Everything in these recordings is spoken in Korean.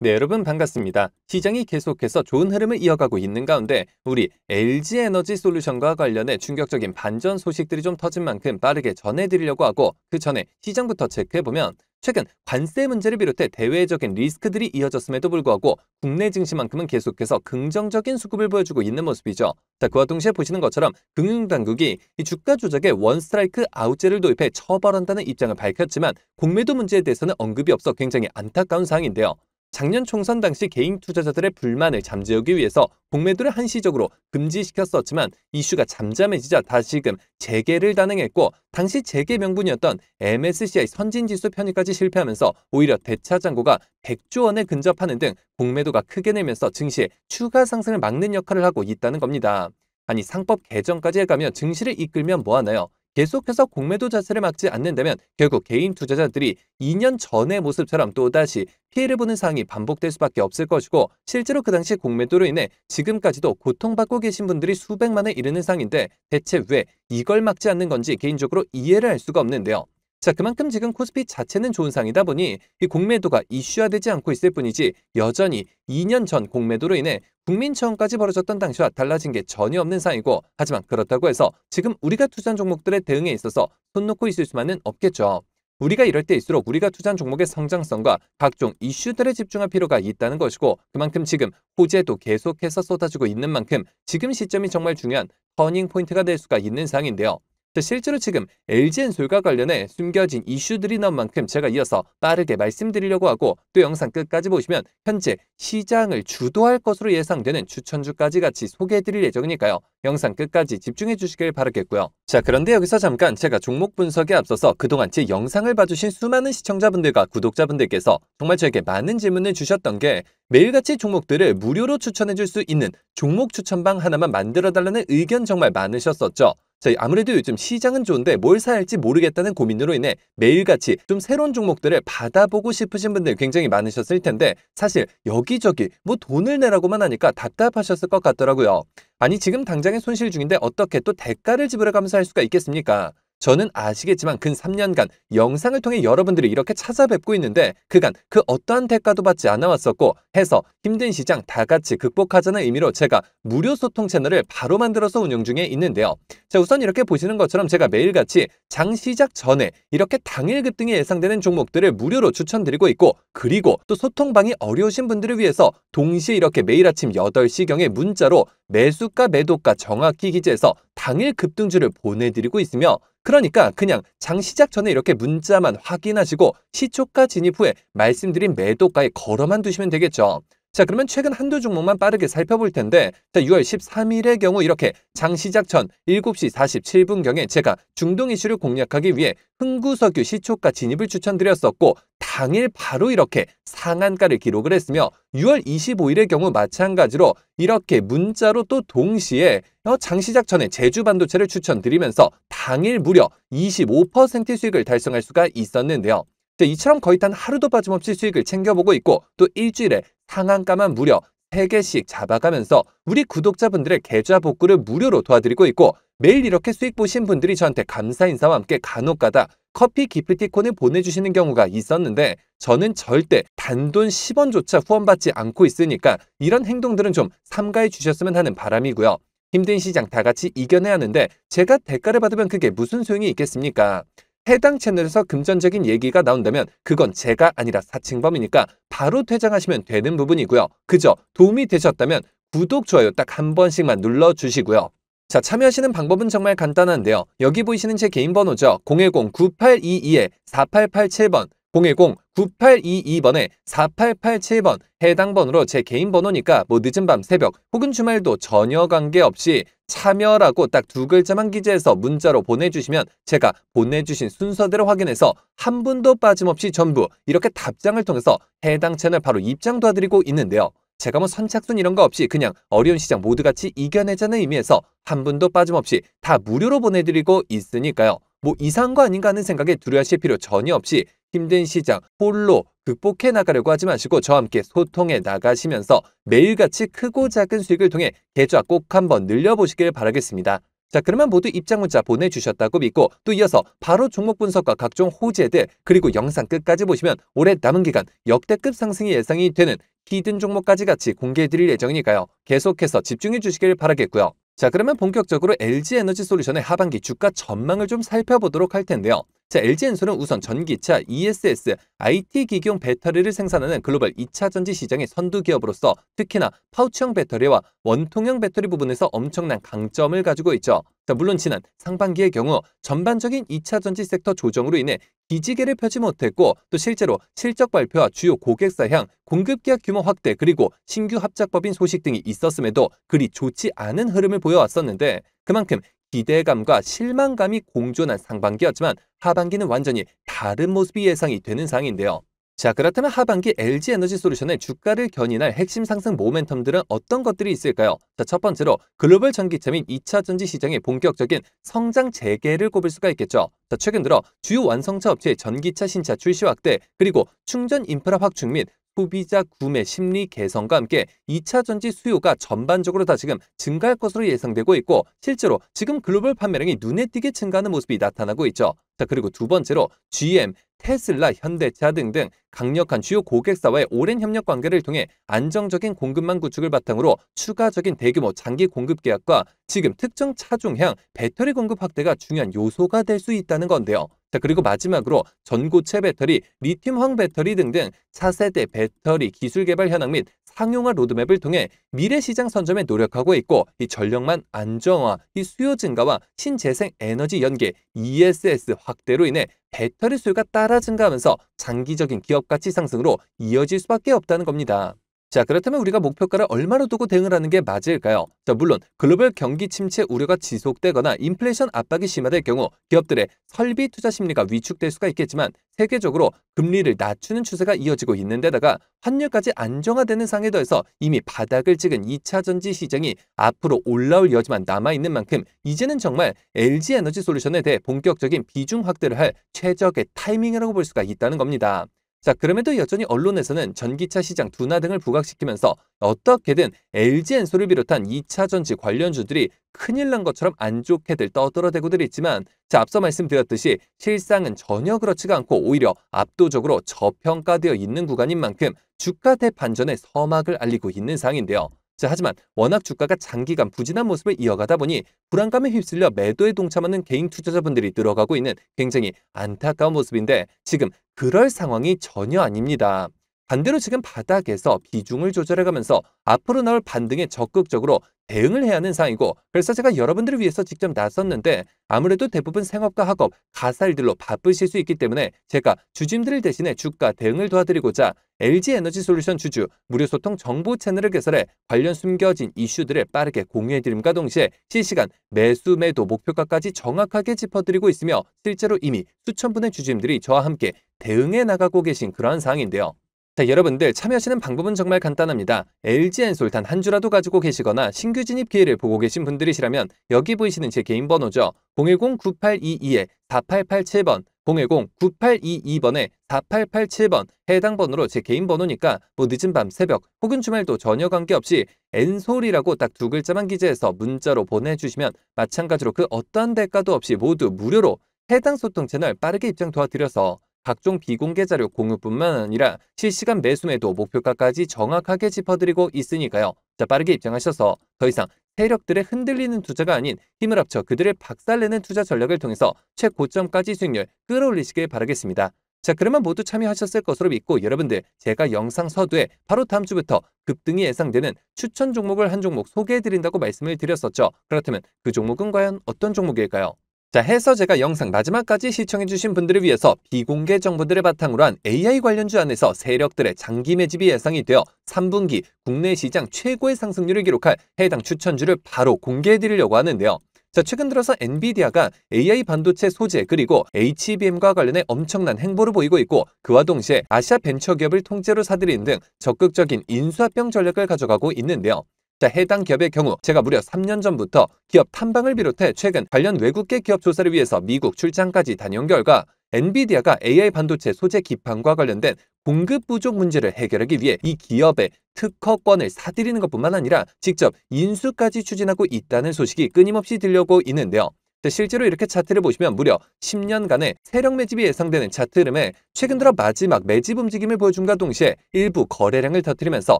네, 여러분 반갑습니다. 시장이 계속해서 좋은 흐름을 이어가고 있는 가운데 우리 LG에너지 솔루션과 관련해 충격적인 반전 소식들이 좀 터진 만큼 빠르게 전해드리려고 하고 그 전에 시장부터 체크해보면 최근 관세 문제를 비롯해 대외적인 리스크들이 이어졌음에도 불구하고 국내 증시만큼은 계속해서 긍정적인 수급을 보여주고 있는 모습이죠. 자, 그와 동시에 보시는 것처럼 금융당국이 이 주가 조작에 원스트라이크 아웃제를 도입해 처벌한다는 입장을 밝혔지만 공매도 문제에 대해서는 언급이 없어 굉장히 안타까운 사항인데요. 작년 총선 당시 개인 투자자들의 불만을 잠재우기 위해서 공매도를 한시적으로 금지시켰었지만 이슈가 잠잠해지자 다시금 재개를 단행했고 당시 재개 명분이었던 MSCI 선진지수 편입까지 실패하면서 오히려 대차장고가 100조 원에 근접하는 등 공매도가 크게 늘면서 증시의 추가 상승을 막는 역할을 하고 있다는 겁니다. 아니 상법 개정까지 해가며 증시를 이끌면 뭐하나요? 계속해서 공매도 자체를 막지 않는다면 결국 개인 투자자들이 2년 전의 모습처럼 또다시 피해를 보는 상황이 반복될 수밖에 없을 것이고 실제로 그 당시 공매도로 인해 지금까지도 고통받고 계신 분들이 수백만에 이르는 상황인데 대체 왜 이걸 막지 않는 건지 개인적으로 이해를 할 수가 없는데요. 자, 그만큼 지금 코스피 자체는 좋은 상이다 보니 이 공매도가 이슈화되지 않고 있을 뿐이지 여전히 2년 전 공매도로 인해 국민청원까지 벌어졌던 당시와 달라진 게 전혀 없는 상이고 하지만 그렇다고 해서 지금 우리가 투자한 종목들의 대응에 있어서 손 놓고 있을 수만은 없겠죠. 우리가 이럴 때일수록 우리가 투자한 종목의 성장성과 각종 이슈들에 집중할 필요가 있다는 것이고 그만큼 지금 호재도 계속해서 쏟아지고 있는 만큼 지금 시점이 정말 중요한 터닝 포인트가 될 수가 있는 상인데요. 자, 실제로 지금 LG엔솔과 관련해 숨겨진 이슈들이 나온 만큼 제가 이어서 빠르게 말씀드리려고 하고 또 영상 끝까지 보시면 현재 시장을 주도할 것으로 예상되는 추천주까지 같이 소개해드릴 예정이니까요. 영상 끝까지 집중해 주시길 바라겠고요. 자, 그런데 여기서 잠깐 제가 종목 분석에 앞서서 그동안 제 영상을 봐주신 수많은 시청자분들과 구독자분들께서 정말 저에게 많은 질문을 주셨던 게 매일같이 종목들을 무료로 추천해줄 수 있는 종목 추천방 하나만 만들어달라는 의견 정말 많으셨었죠. 저희 아무래도 요즘 시장은 좋은데 뭘 사야 할지 모르겠다는 고민으로 인해 매일같이 좀 새로운 종목들을 받아보고 싶으신 분들 굉장히 많으셨을 텐데 사실 여기저기 뭐 돈을 내라고만 하니까 답답하셨을 것 같더라고요. 아니 지금 당장에 손실 중인데 어떻게 또 대가를 지불해가면서 할 수가 있겠습니까? 저는 아시겠지만 근 3년간 영상을 통해 여러분들이 이렇게 찾아뵙고 있는데 그간 그 어떠한 대가도 받지 않아 왔었고 해서 힘든 시장 다 같이 극복하자는 의미로 제가 무료 소통 채널을 바로 만들어서 운영 중에 있는데요. 자, 우선 이렇게 보시는 것처럼 제가 매일같이 장 시작 전에 이렇게 당일 급등이 예상되는 종목들을 무료로 추천드리고 있고 그리고 또 소통방이 어려우신 분들을 위해서 동시에 이렇게 매일 아침 8시경에 문자로 매수가 매도가 정확히 기재해서 당일 급등주를 보내드리고 있으며 그러니까 그냥 장 시작 전에 이렇게 문자만 확인하시고 시초가 진입 후에 말씀드린 매도가에 걸어만 두시면 되겠죠. 자, 그러면 최근 한두 종목만 빠르게 살펴볼 텐데 자, 6월 13일의 경우 이렇게 장 시작 전 7시 47분경에 제가 중동 이슈를 공략하기 위해 흥구석유 시초가 진입을 추천드렸었고 당일 바로 이렇게 상한가를 기록을 했으며 6월 25일의 경우 마찬가지로 이렇게 문자로 또 동시에 장 시작 전에 제주 반도체를 추천드리면서 당일 무려 25% 수익을 달성할 수가 있었는데요. 이처럼 거의 단 하루도 빠짐없이 수익을 챙겨보고 있고 또 일주일에 상한가만 무려 3개씩 잡아가면서 우리 구독자분들의 계좌 복구를 무료로 도와드리고 있고 매일 이렇게 수익 보신 분들이 저한테 감사 인사와 함께 간혹가다 커피 기프티콘을 보내주시는 경우가 있었는데 저는 절대 단돈 10원조차 후원받지 않고 있으니까 이런 행동들은 좀 삼가해 주셨으면 하는 바람이고요. 힘든 시장 다 같이 이겨내야 하는데 제가 대가를 받으면 그게 무슨 소용이 있겠습니까? 해당 채널에서 금전적인 얘기가 나온다면 그건 제가 아니라 사칭범이니까 바로 퇴장하시면 되는 부분이고요. 그저 도움이 되셨다면 구독, 좋아요 딱 한 번씩만 눌러주시고요. 자, 참여하시는 방법은 정말 간단한데요. 여기 보이시는 제 개인 번호죠. 010-9822-4887번 010-9822번에 4887번 해당 번호로 제 개인 번호니까 뭐 늦은 밤 새벽 혹은 주말도 전혀 관계없이 참여라고 딱 두 글자만 기재해서 문자로 보내주시면 제가 보내주신 순서대로 확인해서 한 분도 빠짐없이 전부 이렇게 답장을 통해서 해당 채널 바로 입장 도와드리고 있는데요. 제가 뭐 선착순 이런 거 없이 그냥 어려운 시장 모두 같이 이겨내자는 의미에서 한 분도 빠짐없이 다 무료로 보내드리고 있으니까요. 뭐 이상한 거 아닌가 하는 생각에 두려워하실 필요 전혀 없이 힘든 시장 홀로 극복해 나가려고 하지 마시고 저와 함께 소통해 나가시면서 매일같이 크고 작은 수익을 통해 계좌 꼭 한번 늘려보시길 바라겠습니다. 자, 그러면 모두 입장 문자 보내주셨다고 믿고 또 이어서 바로 종목 분석과 각종 호재들 그리고 영상 끝까지 보시면 올해 남은 기간 역대급 상승이 예상이 되는 히든 종목까지 같이 공개해드릴 예정이니까요. 계속해서 집중해 주시길 바라겠고요. 자, 그러면 본격적으로 LG에너지솔루션의 하반기 주가 전망을 좀 살펴보도록 할 텐데요. 자, LG엔솔은 우선 전기차, ESS, IT 기기용 배터리를 생산하는 글로벌 2차 전지 시장의 선두 기업으로서 특히나 파우치형 배터리와 원통형 배터리 부분에서 엄청난 강점을 가지고 있죠. 자, 물론 지난 상반기의 경우 전반적인 2차 전지 섹터 조정으로 인해 기지개를 펴지 못했고 또 실제로 실적 발표와 주요 고객사 향, 공급 계약 규모 확대 그리고 신규 합작법인 소식 등이 있었음에도 그리 좋지 않은 흐름을 보여왔었는데 그만큼 기대감과 실망감이 공존한 상반기였지만 하반기는 완전히 다른 모습이 예상이 되는 상황인데요. 자, 그렇다면 하반기 LG에너지솔루션의 주가를 견인할 핵심 상승 모멘텀들은 어떤 것들이 있을까요? 자, 첫 번째로 글로벌 전기차 및 2차 전지 시장의 본격적인 성장 재개를 꼽을 수가 있겠죠. 자, 최근 들어 주요 완성차 업체의 전기차 신차 출시 확대 그리고 충전 인프라 확충 및 소비자 구매 심리 개선과 함께 2차 전지 수요가 전반적으로 다 지금 증가할 것으로 예상되고 있고 실제로 지금 글로벌 판매량이 눈에 띄게 증가하는 모습이 나타나고 있죠. 자, 그리고 두 번째로 GM, 테슬라, 현대차 등등 강력한 주요 고객사와의 오랜 협력 관계를 통해 안정적인 공급망 구축을 바탕으로 추가적인 대규모 장기 공급 계약과 지금 특정 차종향 배터리 공급 확대가 중요한 요소가 될 수 있다는 건데요. 자, 그리고 마지막으로 전고체 배터리, 리튬황 배터리 등등 차세대 배터리 기술 개발 현황 및 상용화 로드맵을 통해 미래 시장 선점에 노력하고 있고 이 전력망 안정화, 이 수요 증가와 신재생 에너지 연계 ESS 확대로 인해 배터리 수요가 따라 증가하면서 장기적인 기업 가치 상승으로 이어질 수밖에 없다는 겁니다. 자, 그렇다면 우리가 목표가를 얼마로 두고 대응을 하는 게 맞을까요? 자, 물론 글로벌 경기 침체 우려가 지속되거나 인플레이션 압박이 심화될 경우 기업들의 설비 투자 심리가 위축될 수가 있겠지만 세계적으로 금리를 낮추는 추세가 이어지고 있는 데다가 환율까지 안정화되는 상황에 더해서 이미 바닥을 찍은 2차 전지 시장이 앞으로 올라올 여지만 남아있는 만큼 이제는 정말 LG에너지솔루션에 대해 본격적인 비중 확대를 할 최적의 타이밍이라고 볼 수가 있다는 겁니다. 자, 그럼에도 여전히 언론에서는 전기차 시장 둔화 등을 부각시키면서 어떻게든 LG엔솔을 비롯한 2차 전지 관련주들이 큰일 난 것처럼 안 좋게들 떠들어대고들 있지만 자, 앞서 말씀드렸듯이 실상은 전혀 그렇지가 않고 오히려 압도적으로 저평가되어 있는 구간인 만큼 주가 대반전의 서막을 알리고 있는 상황인데요. 자, 하지만 워낙 주가가 장기간 부진한 모습을 이어가다 보니 불안감에 휩쓸려 매도에 동참하는 개인 투자자분들이 늘어가고 있는 굉장히 안타까운 모습인데 지금 그럴 상황이 전혀 아닙니다. 반대로 지금 바닥에서 비중을 조절해가면서 앞으로 나올 반등에 적극적으로 대응을 해야 하는 상황이고 그래서 제가 여러분들을 위해서 직접 나섰는데 아무래도 대부분 생업과 학업, 가사 일들로 바쁘실 수 있기 때문에 제가 주주님들을 대신해 주가 대응을 도와드리고자 LG에너지솔루션 주주 무료 소통 정보 채널을 개설해 관련 숨겨진 이슈들을 빠르게 공유해드림과 동시에 실시간 매수 매도 목표가까지 정확하게 짚어드리고 있으며 실제로 이미 수천 분의 주주님들이 저와 함께 대응해 나가고 계신 그러한 상황인데요. 자, 여러분들 참여하시는 방법은 정말 간단합니다. LG엔솔 단 한 주라도 가지고 계시거나 신규 진입 기회를 보고 계신 분들이시라면 여기 보이시는 제 개인 번호죠. 010-9822-4887번 010-9822번에 4887번 해당 번호로 제 개인 번호니까 뭐 늦은 밤 새벽 혹은 주말도 전혀 관계없이 엔솔이라고 딱 두 글자만 기재해서 문자로 보내주시면 마찬가지로 그 어떠한 대가도 없이 모두 무료로 해당 소통 채널 빠르게 입장 도와드려서 각종 비공개 자료 공유뿐만 아니라 실시간 매수 매도 목표가까지 정확하게 짚어드리고 있으니까요. 자, 빠르게 입장하셔서 더 이상 세력들의 흔들리는 투자가 아닌 힘을 합쳐 그들을 박살내는 투자 전략을 통해서 최고점까지 수익률 끌어올리시길 바라겠습니다. 자, 그러면 모두 참여하셨을 것으로 믿고 여러분들 제가 영상 서두에 바로 다음 주부터 급등이 예상되는 추천 종목을 한 종목 소개해드린다고 말씀을 드렸었죠. 그렇다면 그 종목은 과연 어떤 종목일까요? 자, 해서 제가 영상 마지막까지 시청해주신 분들을 위해서 비공개 정보들을 바탕으로 한 AI 관련주 안에서 세력들의 장기 매집이 예상이 되어 3분기 국내 시장 최고의 상승률을 기록할 해당 추천주를 바로 공개해드리려고 하는데요. 자, 최근 들어서 엔비디아가 AI 반도체 소재 그리고 HBM과 관련해 엄청난 행보를 보이고 있고 그와 동시에 아시아 벤처기업을 통째로 사들이는 등 적극적인 인수합병 전략을 가져가고 있는데요. 자, 해당 기업의 경우 제가 무려 3년 전부터 기업 탐방을 비롯해 최근 관련 외국계 기업 조사를 위해서 미국 출장까지 다녀온 결과 엔비디아가 AI 반도체 소재 기판과 관련된 공급 부족 문제를 해결하기 위해 이 기업의 특허권을 사들이는 것뿐만 아니라 직접 인수까지 추진하고 있다는 소식이 끊임없이 들려오고 있는데요. 실제로 이렇게 차트를 보시면 무려 10년간의 세력 매집이 예상되는 차트 흐름에 최근 들어 마지막 매집 움직임을 보여준과 동시에 일부 거래량을 터뜨리면서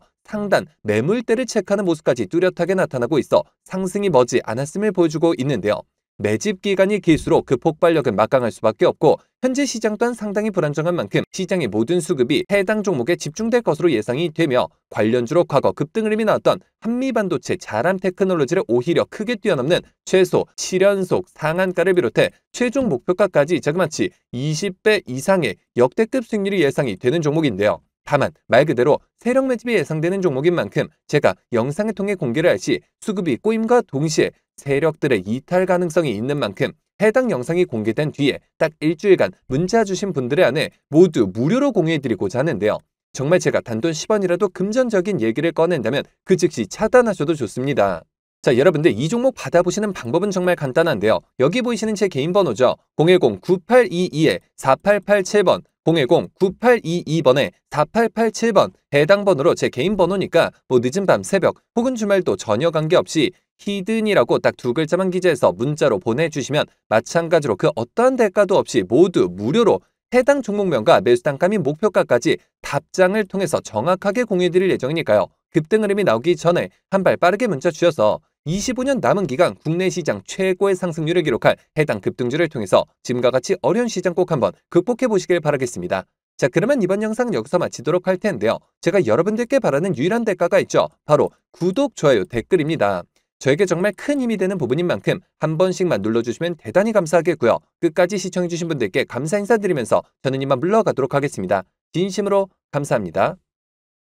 상단 매물대를 체크하는 모습까지 뚜렷하게 나타나고 있어 상승이 머지 않았음을 보여주고 있는데요. 매집 기간이 길수록 그 폭발력은 막강할 수밖에 없고 현재 시장 또한 상당히 불안정한 만큼 시장의 모든 수급이 해당 종목에 집중될 것으로 예상이 되며 관련주로 과거 급등 흐름이 나왔던 한미반도체 자람 테크놀로지를 오히려 크게 뛰어넘는 최소 7연속 상한가를 비롯해 최종 목표가까지 자그마치 20배 이상의 역대급 수익률이 예상이 되는 종목인데요. 다만 말 그대로 세력 매집이 예상되는 종목인 만큼 제가 영상을 통해 공개를 할 시 수급이 꼬임과 동시에 세력들의 이탈 가능성이 있는 만큼 해당 영상이 공개된 뒤에 딱 일주일간 문자 주신 분들의 안에 모두 무료로 공유해드리고자 하는데요. 정말 제가 단돈 10원이라도 금전적인 얘기를 꺼낸다면 그 즉시 차단하셔도 좋습니다. 자, 여러분들 이 종목 받아보시는 방법은 정말 간단한데요. 여기 보이시는 제 개인 번호죠. 010-9822-4887번 010-9822번에 4887번 해당 번호로 제 개인 번호니까 뭐 늦은 밤 새벽 혹은 주말도 전혀 관계없이 히든이라고 딱 두 글자만 기재해서 문자로 보내주시면 마찬가지로 그 어떠한 대가도 없이 모두 무료로 해당 종목명과 매수 단가 및 목표가까지 답장을 통해서 정확하게 공유해드릴 예정이니까요. 급등 흐름이 나오기 전에 한 발 빠르게 문자 주셔서 25년 남은 기간 국내 시장 최고의 상승률을 기록할 해당 급등주를 통해서 지금과 같이 어려운 시장 꼭 한번 극복해 보시길 바라겠습니다. 자, 그러면 이번 영상 여기서 마치도록 할 텐데요. 제가 여러분들께 바라는 유일한 대가가 있죠. 바로 구독, 좋아요, 댓글입니다. 저에게 정말 큰 힘이 되는 부분인 만큼 한 번씩만 눌러주시면 대단히 감사하겠고요. 끝까지 시청해주신 분들께 감사 인사드리면서 저는 이만 물러가도록 하겠습니다. 진심으로 감사합니다.